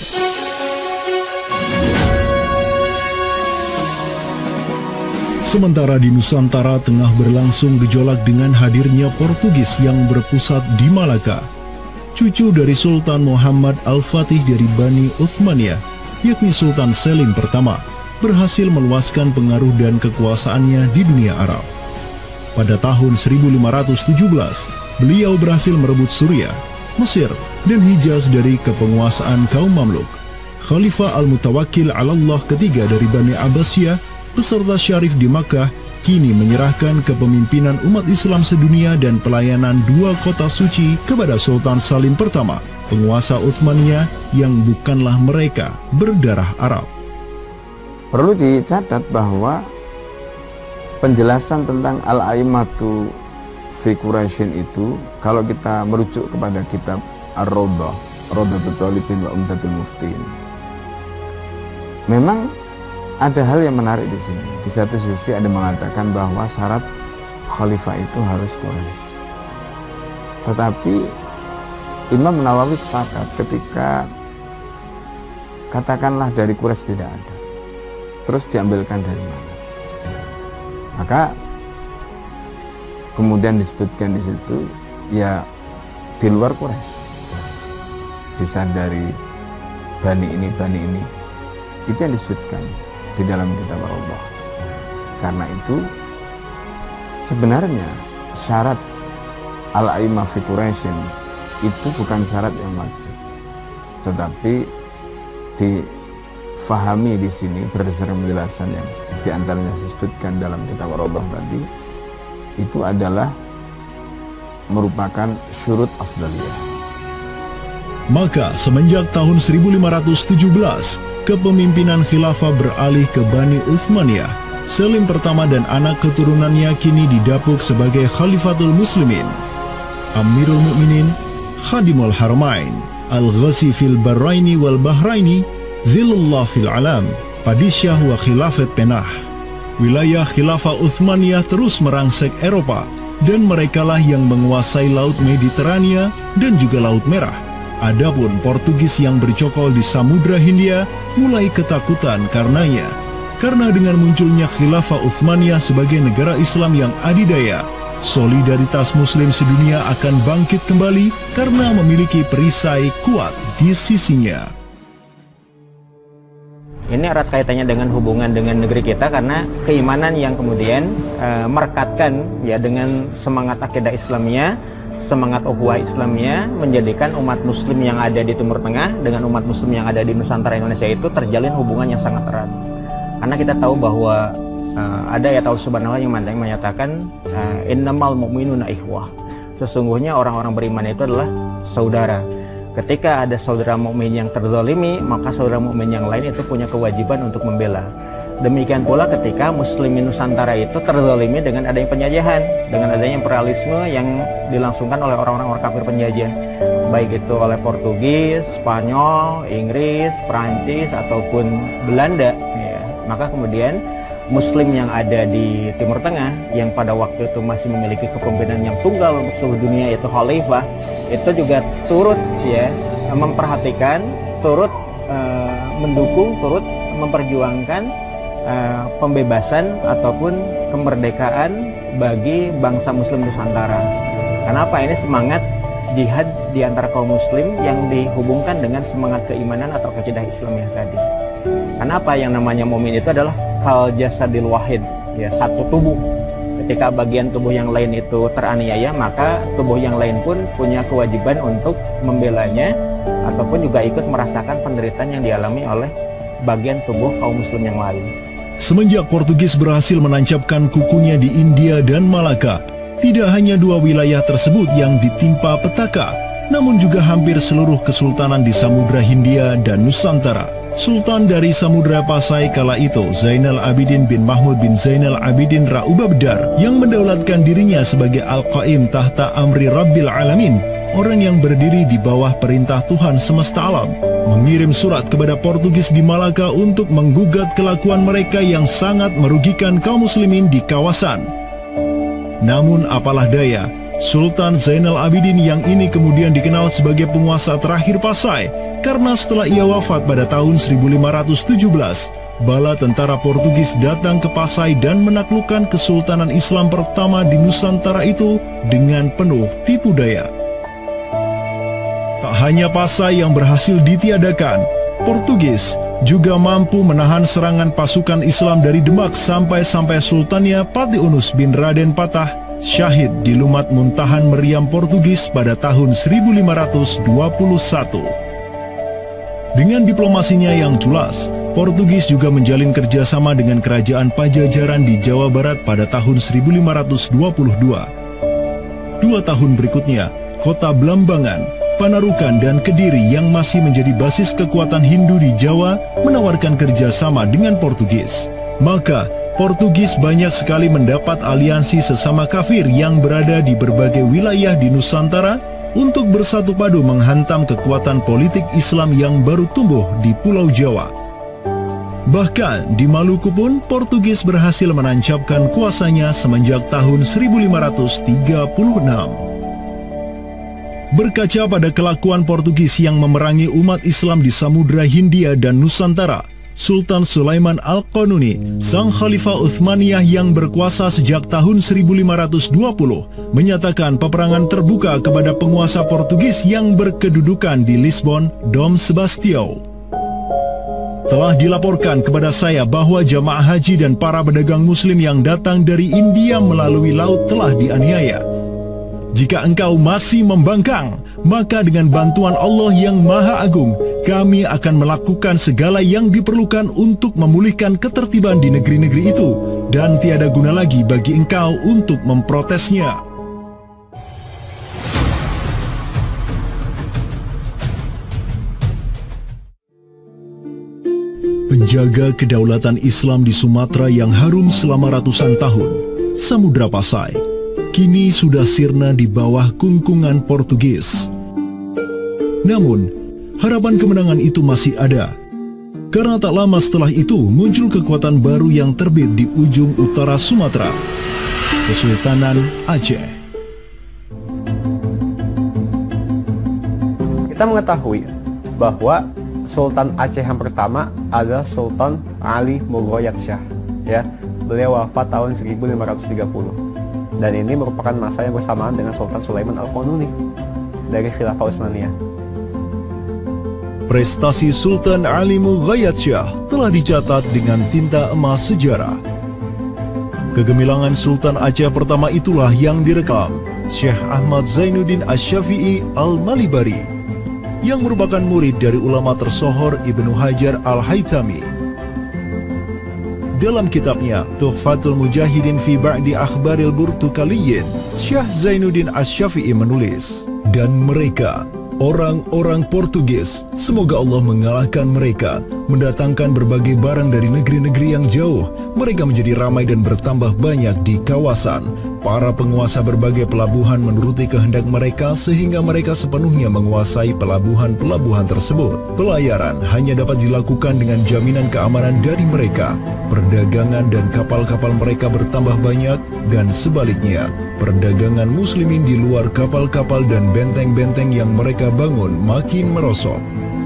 Sementara di Nusantara tengah berlangsung gejolak dengan hadirnya Portugis yang berpusat di Malaka, cucu dari Sultan Muhammad Al-Fatih dari Bani Uthmaniyah, yakni Sultan Selim pertama, berhasil meluaskan pengaruh dan kekuasaannya di dunia Arab. Pada tahun 1517, beliau berhasil merebut Suriah, Mesir, dan Hijaz dari kepenguasaan kaum Mamluk. Khalifah Al-Mutawakkil 'ala Allah ketiga dari Bani Abbasiyah beserta Syarif di Makkah kini menyerahkan kepemimpinan umat Islam sedunia dan pelayanan 2 kota suci kepada Sultan Salim pertama, penguasa Uthmaniyah yang bukanlah mereka berdarah Arab. Perlu dicatat bahwa penjelasan tentang Al-A'immatu fi Quraisyin itu, kalau kita merujuk kepada kitab Ar-Rawdah, Rawdatul Thalibin wa Umdatul Muftiin, memang ada hal yang menarik di sini. Di satu sisi ada mengatakan bahwa syarat khalifah itu harus Quraisy. Tetapi Imam Nawawi sepakat ketika katakanlah dari Quraisy tidak ada, terus diambilkan dari mana? Maka kemudian disebutkan di situ ya di luar Quraisy, bisa dari bani ini itu yang disebutkan di dalam kitab Allah. Karena itu sebenarnya syarat al-a'immah fi Quraisyin itu bukan syarat yang wajib, tetapi difahami di sini berdasarkan penjelasan yang diantaranya disebutkan dalam kitab Ar-Rawdah tadi, itu adalah merupakan syurut afdaliyah. Maka semenjak tahun 1517, kepemimpinan khilafah beralih ke Bani Uthmaniyah. Selim pertama dan anak keturunannya kini didapuk sebagai Khalifatul Muslimin. Amirul Mukminin, Khadimul Haramain, Al-Ghazi fil Barraini wal Bahraini, Zilullah fil Alam, Padisyah wa Khilafat Penah. Wilayah Khilafah Uthmaniyah terus merangsek Eropa, dan merekalah yang menguasai Laut Mediterania dan juga Laut Merah. Adapun Portugis yang bercokol di Samudra Hindia mulai ketakutan karenanya. Karena dengan munculnya Khilafah Uthmaniyah sebagai negara Islam yang adidaya, solidaritas Muslim sedunia akan bangkit kembali karena memiliki perisai kuat di sisinya. Ini erat kaitannya dengan hubungan dengan negeri kita, karena keimanan yang kemudian merekatkan ya dengan semangat akidah Islamiyah, semangat ukhuwah Islamiyah, menjadikan umat Muslim yang ada di Timur Tengah dengan umat Muslim yang ada di Nusantara Indonesia itu terjalin hubungan yang sangat erat. Karena kita tahu bahwa ada ayat Allah Subhanahu wa Ta'ala yang menyatakan innamal mu'minuna ikhwah. Sesungguhnya orang-orang beriman itu adalah saudara. Ketika ada saudara mukmin yang terzalimi, maka saudara mukmin yang lain itu punya kewajiban untuk membela. Demikian pula ketika muslimin Nusantara itu terzalimi dengan adanya penjajahan, dengan adanya imperialisme yang dilangsungkan oleh orang-orang kafir penjajah, baik itu oleh Portugis, Spanyol, Inggris, Prancis ataupun Belanda, ya, Maka kemudian Muslim yang ada di Timur Tengah yang pada waktu itu masih memiliki kepemimpinan yang tunggal untuk seluruh dunia, yaitu khalifah, itu juga turut ya memperhatikan, turut mendukung, turut memperjuangkan pembebasan ataupun kemerdekaan bagi bangsa Muslim Nusantara. Kenapa? Ini semangat jihad di antara kaum Muslim yang dihubungkan dengan semangat keimanan atau akidah Islam yang tadi. Kenapa? Yang namanya mukmin itu adalah kal jasadil wahid, ya, satu tubuh. Ketika bagian tubuh yang lain itu teraniaya, maka tubuh yang lain pun punya kewajiban untuk membelanya ataupun juga ikut merasakan penderitaan yang dialami oleh bagian tubuh kaum muslim yang lain. Semenjak Portugis berhasil menancapkan kukunya di India dan Malaka, tidak hanya dua wilayah tersebut yang ditimpa petaka, namun juga hampir seluruh kesultanan di Samudra Hindia dan Nusantara. Sultan dari Samudra Pasai kala itu, Zainal Abidin bin Mahmud bin Zainal Abidin Ra'ubabdar, yang mendaulatkan dirinya sebagai Al-Qaim tahta Amri Rabbil Alamin, orang yang berdiri di bawah perintah Tuhan semesta alam, mengirim surat kepada Portugis di Malaka untuk menggugat kelakuan mereka yang sangat merugikan kaum muslimin di kawasan. Namun apalah daya, Sultan Zainal Abidin yang ini kemudian dikenal sebagai penguasa terakhir Pasai, karena setelah ia wafat pada tahun 1517, bala tentara Portugis datang ke Pasai dan menaklukkan kesultanan Islam pertama di Nusantara itu dengan penuh tipu daya. Tak hanya Pasai yang berhasil ditiadakan, Portugis juga mampu menahan serangan pasukan Islam dari Demak sampai sultannya Patiunus bin Raden Patah syahid di Lumat Muntahan Meriam Portugis pada tahun 1521. Dengan diplomasinya yang culas, Portugis juga menjalin kerjasama dengan kerajaan Pajajaran di Jawa Barat pada tahun 1522. 2 tahun berikutnya, kota Blambangan, Panarukan dan Kediri yang masih menjadi basis kekuatan Hindu di Jawa menawarkan kerjasama dengan Portugis. Maka, Portugis banyak sekali mendapat aliansi sesama kafir yang berada di berbagai wilayah di Nusantara untuk bersatu padu menghantam kekuatan politik Islam yang baru tumbuh di Pulau Jawa. Bahkan di Maluku pun Portugis berhasil menancapkan kuasanya semenjak tahun 1536. Berkaca pada kelakuan Portugis yang memerangi umat Islam di Samudra Hindia dan Nusantara, Sultan Sulaiman Al-Qanuni, sang Khalifah Uthmaniyah yang berkuasa sejak tahun 1520, menyatakan peperangan terbuka kepada penguasa Portugis yang berkedudukan di Lisbon, Dom Sebastião. Telah dilaporkan kepada saya bahwa jamaah haji dan para pedagang muslim yang datang dari India melalui laut telah dianiaya. Jika engkau masih membangkang, maka dengan bantuan Allah yang Maha Agung, kami akan melakukan segala yang diperlukan untuk memulihkan ketertiban di negeri-negeri itu, dan tiada guna lagi bagi engkau untuk memprotesnya. Penjaga kedaulatan Islam di Sumatera yang harum selama ratusan tahun, Samudra Pasai, kini sudah sirna di bawah kungkungan Portugis. Namun, harapan kemenangan itu masih ada, karena tak lama setelah itu muncul kekuatan baru yang terbit di ujung utara Sumatera, Kesultanan Aceh. Kita mengetahui bahwa Sultan Aceh yang pertama adalah Sultan Ali Mughayat Shah. Ya, beliau wafat tahun 1530. Dan ini merupakan masa yang bersamaan dengan Sultan Sulaiman Al-Qanuni dari Khilafah Utsmaniyah. Prestasi Sultan Ali Mughayat Shah telah dicatat dengan tinta emas sejarah. Kegemilangan Sultan Aceh pertama itulah yang direkam Syekh Ahmad Zainuddin Asy-Syafi'i Al-Malibari, yang merupakan murid dari ulama tersohor Ibnu Hajar Al-Haytami. Dalam kitabnya Tuhfatul Mujahidin fi Ba'di Akhbaril Burtukaliyin, Syekh Zainuddin Asy-Syafi'i menulis, dan mereka Orang-orang Portugis, semoga Allah mengalahkan mereka, mendatangkan berbagai barang dari negeri-negeri yang jauh. Mereka menjadi ramai dan bertambah banyak di kawasan. Para penguasa berbagai pelabuhan menuruti kehendak mereka sehingga mereka sepenuhnya menguasai pelabuhan-pelabuhan tersebut. Pelayaran hanya dapat dilakukan dengan jaminan keamanan dari mereka. Perdagangan dan kapal-kapal mereka bertambah banyak dan sebaliknya. Perdagangan muslimin di luar kapal-kapal dan benteng-benteng yang mereka bangun makin merosot.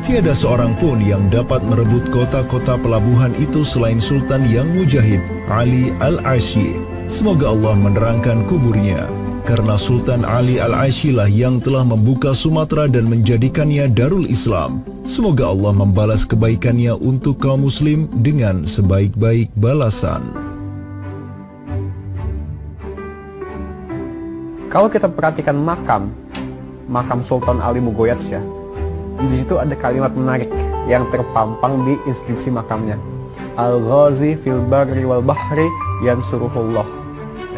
Tiada seorang pun yang dapat merebut kota-kota pelabuhan itu selain Sultan yang mujahid, Ali Al-Ashi. Semoga Allah menerangkan kuburnya. Karena Sultan Ali Al-Ashi lah yang telah membuka Sumatera dan menjadikannya Darul Islam. Semoga Allah membalas kebaikannya untuk kaum muslim dengan sebaik-baik balasan. Kalau kita perhatikan makam Sultan Ali Mugoyatsyah, di situ ada kalimat menarik yang terpampang di inskripsi makamnya. Al-Ghazi fil barri wal bahri yansuruhullah.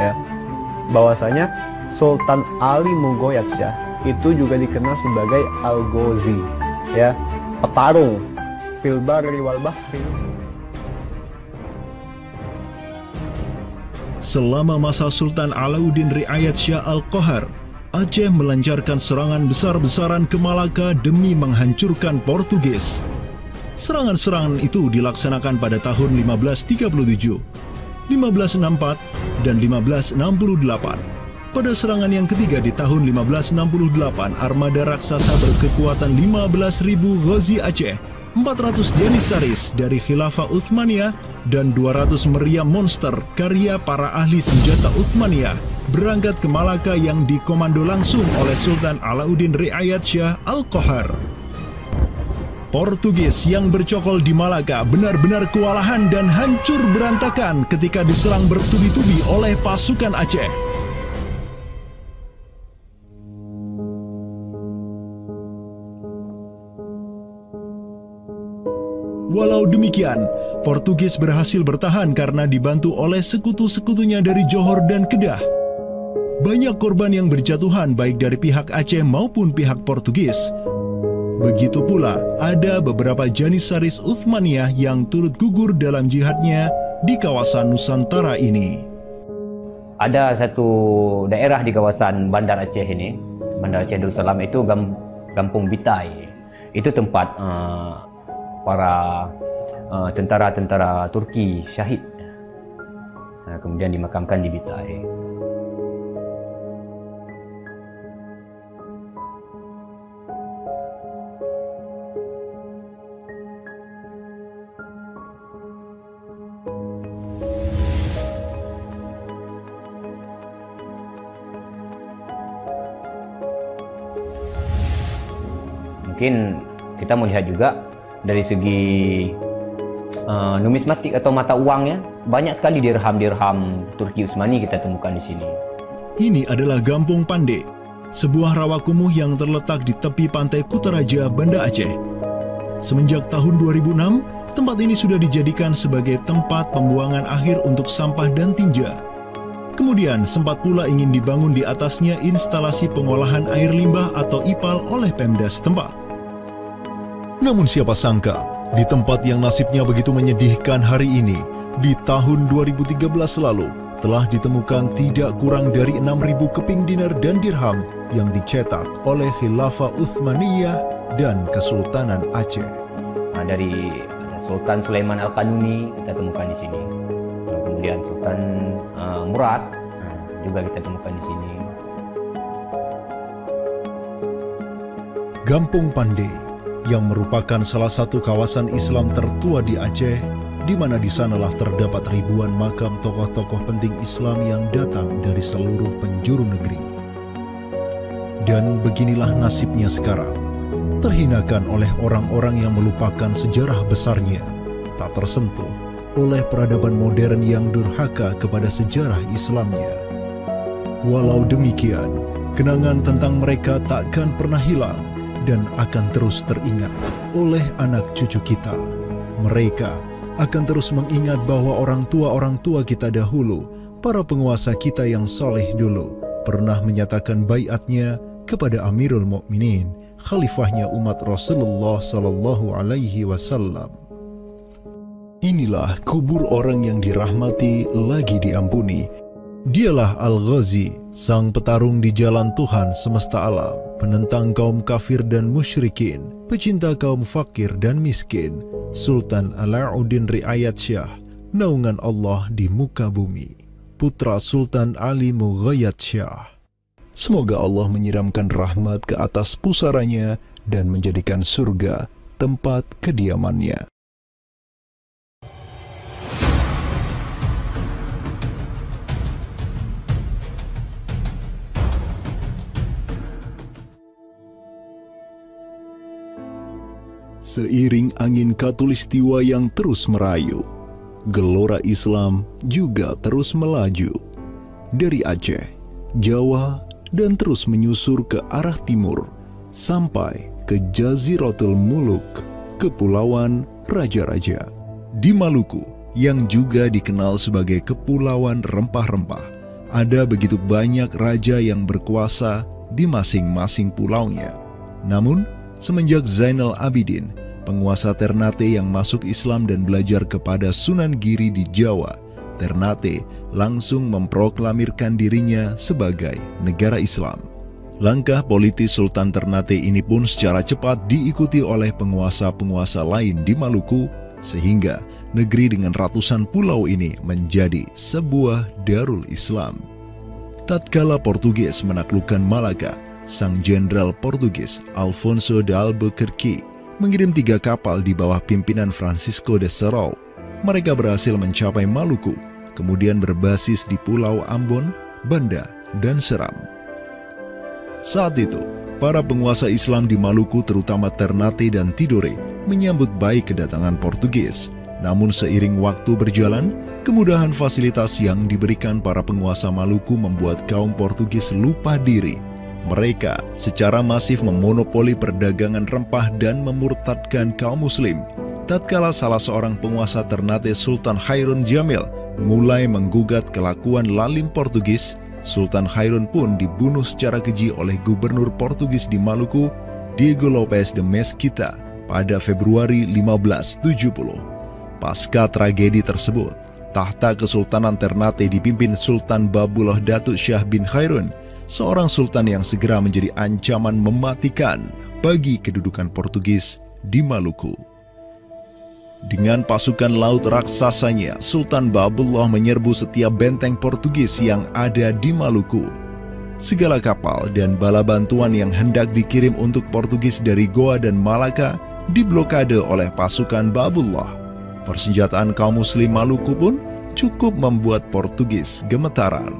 Ya. Bahwasanya Sultan Ali Mugoyatsyah itu juga dikenal sebagai Al-Ghazi, ya, petarung fil barri wal bahri. Selama masa Sultan Alauddin Riayat Shah Al-Qahar, Aceh melancarkan serangan besar-besaran ke Malaka demi menghancurkan Portugis. Serangan-serangan itu dilaksanakan pada tahun 1537, 1564, dan 1568. Pada serangan yang ketiga di tahun 1568, armada raksasa berkekuatan 15.000 Ghazi Aceh, 400 Janissaris dari Khilafah Uthmaniyah, dan 200 meriam monster karya para ahli senjata Uthmaniyah berangkat ke Malaka yang dikomando langsung oleh Sultan Alauddin Riayat Shah Al-Qahar. Portugis yang bercokol di Malaka benar-benar kewalahan dan hancur berantakan ketika diserang bertubi-tubi oleh pasukan Aceh. Walau demikian, Portugis berhasil bertahan karena dibantu oleh sekutu-sekutunya dari Johor dan Kedah. Banyak korban yang berjatuhan baik dari pihak Aceh maupun pihak Portugis. Begitu pula ada beberapa Janissaris Uthmaniyah yang turut gugur dalam jihadnya di kawasan Nusantara ini. Ada satu daerah di kawasan Bandar Aceh ini, Bandar Aceh Darussalam itu Kampung Bitai. Itu tempat para tentara-tentara Turki syahid, kemudian dimakamkan di Bitai. Mungkin kita melihat juga dari segi numismatik atau mata uangnya, banyak sekali dirham-dirham Turki Utsmani kita temukan di sini. Ini adalah Gampung Pande, sebuah rawa kumuh yang terletak di tepi pantai Kutaraja, Banda Aceh. Semenjak tahun 2006, tempat ini sudah dijadikan sebagai tempat pembuangan akhir untuk sampah dan tinja. Kemudian sempat pula ingin dibangun di atasnya instalasi pengolahan air limbah atau IPAL oleh Pemda setempat. Namun siapa sangka, di tempat yang nasibnya begitu menyedihkan hari ini, di tahun 2013 lalu, telah ditemukan tidak kurang dari 6.000 keping dinar dan dirham yang dicetak oleh Khilafah Utsmaniyah dan Kesultanan Aceh. Dari Sultan Sulaiman Al-Qanuni kita temukan di sini. Kemudian Sultan Murad juga kita temukan di sini. Gampung Pande yang merupakan salah satu kawasan Islam tertua di Aceh, di mana di sanalah terdapat ribuan makam tokoh-tokoh penting Islam yang datang dari seluruh penjuru negeri. Dan beginilah nasibnya sekarang, terhinakan oleh orang-orang yang melupakan sejarah besarnya, tak tersentuh oleh peradaban modern yang durhaka kepada sejarah Islamnya. Walau demikian, kenangan tentang mereka takkan pernah hilang dan akan terus teringat oleh anak cucu kita. Mereka akan terus mengingat bahwa orang tua kita dahulu, para penguasa kita yang soleh dulu, pernah menyatakan baiatnya kepada Amirul Mukminin khalifahnya umat Rasulullah Sallallahu Alaihi Wasallam. Inilah kubur orang yang dirahmati lagi diampuni. Dialah Al-Ghazi, sang petarung di jalan Tuhan semesta alam, penentang kaum kafir dan musyrikin, pecinta kaum fakir dan miskin, Sultan Alauddin Riayat Shah, naungan Allah di muka bumi, putra Sultan Ali Mughayat Shah. Semoga Allah menyiramkan rahmat ke atas pusaranya dan menjadikan surga tempat kediamannya. Seiring angin Katulistiwa yang terus merayu, gelora Islam juga terus melaju dari Aceh, Jawa, dan terus menyusur ke arah timur sampai ke Jaziratul Muluk, Kepulauan Raja-Raja. Di Maluku, yang juga dikenal sebagai Kepulauan Rempah-Rempah, ada begitu banyak raja yang berkuasa di masing-masing pulaunya. Namun, semenjak Zainal Abidin, penguasa Ternate yang masuk Islam dan belajar kepada Sunan Giri di Jawa, Ternate langsung memproklamirkan dirinya sebagai negara Islam. Langkah politis Sultan Ternate ini pun secara cepat diikuti oleh penguasa-penguasa lain di Maluku, sehingga negeri dengan ratusan pulau ini menjadi sebuah darul Islam. Tatkala Portugis menaklukkan Malaka, sang jenderal Portugis Alfonso de Albuquerque mengirim 3 kapal di bawah pimpinan Francisco de Serrao. Mereka berhasil mencapai Maluku, kemudian berbasis di Pulau Ambon, Banda, dan Seram. Saat itu, para penguasa Islam di Maluku terutama Ternate dan Tidore menyambut baik kedatangan Portugis. Namun seiring waktu berjalan, kemudahan fasilitas yang diberikan para penguasa Maluku membuat kaum Portugis lupa diri. Mereka secara masif memonopoli perdagangan rempah dan memurtadkan kaum muslim. Tatkala salah seorang penguasa Ternate, Sultan Hairun Jamil, mulai menggugat kelakuan lalim Portugis, Sultan Hairun pun dibunuh secara keji oleh gubernur Portugis di Maluku, Diego Lopes de Mesquita, pada Februari 1570. Pasca tragedi tersebut, tahta Kesultanan Ternate dipimpin Sultan Babullah Datuk Shah bin Hairun, seorang sultan yang segera menjadi ancaman mematikan bagi kedudukan Portugis di Maluku. Dengan pasukan laut raksasanya, Sultan Babullah menyerbu setiap benteng Portugis yang ada di Maluku. Segala kapal dan bala bantuan yang hendak dikirim untuk Portugis dari Goa dan Malaka diblokade oleh pasukan Babullah. Persenjataan kaum muslim Maluku pun cukup membuat Portugis gemetaran.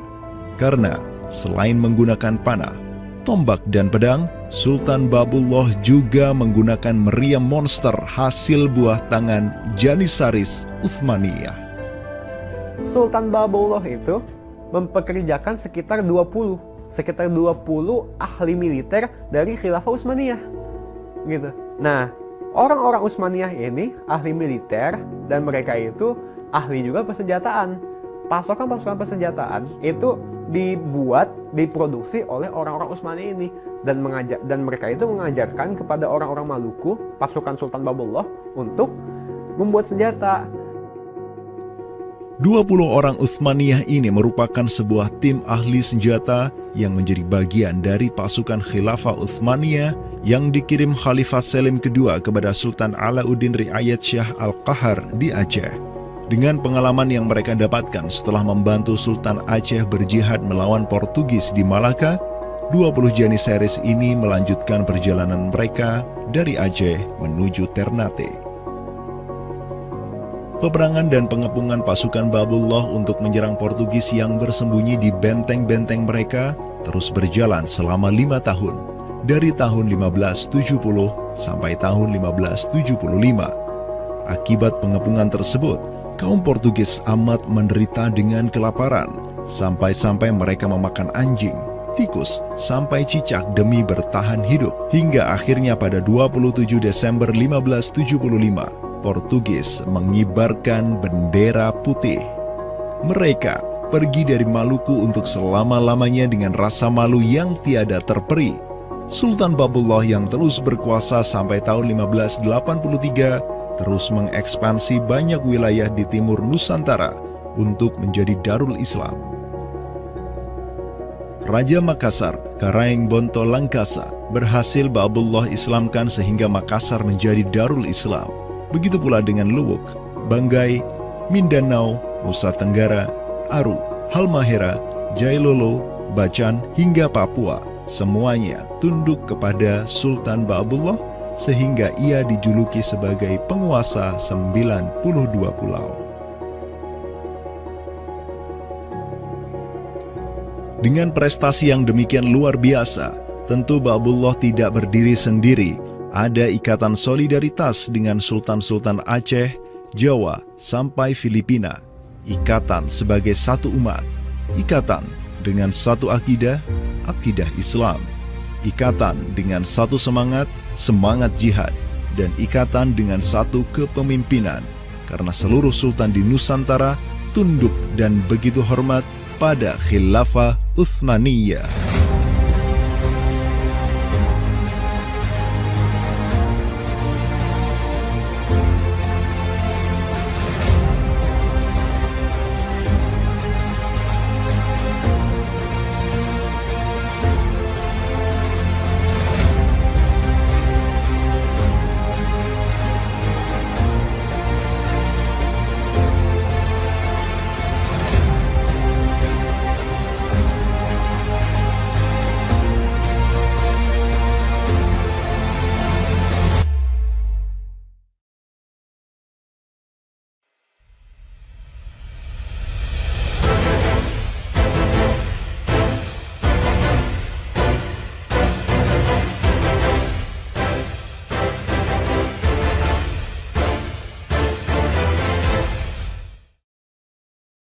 Karena selain menggunakan panah, tombak, dan pedang, Sultan Babullah juga menggunakan meriam monster hasil buah tangan Janissaris Utsmaniyah. Sultan Babullah itu mempekerjakan sekitar 20 ahli militer dari Khilafah Utsmaniyah. Gitu. Nah, orang-orang Utsmaniyah ini ahli militer dan mereka itu ahli juga persenjataan. Pasukan-pasukan persenjataan itu diproduksi oleh orang-orang Utsmani ini dan mereka itu mengajarkan kepada orang-orang Maluku, pasukan Sultan Babullah, untuk membuat senjata. 20 orang Utsmaniyah ini merupakan sebuah tim ahli senjata yang menjadi bagian dari pasukan Khilafah Utsmaniyah yang dikirim Khalifah Selim II kepada Sultan Alauddin Riayat Shah Al-Qahar di Aceh. Dengan pengalaman yang mereka dapatkan setelah membantu Sultan Aceh berjihad melawan Portugis di Malaka, 20 Janissaris ini melanjutkan perjalanan mereka dari Aceh menuju Ternate. Peperangan dan pengepungan pasukan Babullah untuk menyerang Portugis yang bersembunyi di benteng-benteng mereka terus berjalan selama 5 tahun, dari tahun 1570 sampai tahun 1575. Akibat pengepungan tersebut, kaum Portugis amat menderita dengan kelaparan, sampai-sampai mereka memakan anjing, tikus, sampai cicak demi bertahan hidup. Hingga akhirnya pada 27 Desember 1575, Portugis mengibarkan bendera putih. Mereka pergi dari Maluku untuk selama-lamanya dengan rasa malu yang tiada terperi. Sultan Babullah yang terus berkuasa sampai tahun 1583 terus mengekspansi banyak wilayah di timur Nusantara untuk menjadi Darul Islam. Raja Makassar, Karaeng Bonto Langkasa, berhasil Babullah Islamkan sehingga Makassar menjadi Darul Islam. Begitu pula dengan Luwuk, Banggai, Mindanao, Nusa Tenggara, Aru, Halmahera, Jailolo, Bacan, hingga Papua. Semuanya tunduk kepada Sultan Babullah sehingga ia dijuluki sebagai penguasa 92 pulau. Dengan prestasi yang demikian luar biasa, tentu Babullah tidak berdiri sendiri. Ada ikatan solidaritas dengan sultan-sultan Aceh, Jawa, sampai Filipina. Ikatan sebagai satu umat. Ikatan dengan satu akidah, akidah Islam. Ikatan dengan satu semangat, semangat jihad. Dan ikatan dengan satu kepemimpinan. Karena seluruh sultan di Nusantara tunduk dan begitu hormat pada Khilafah Utsmaniyah.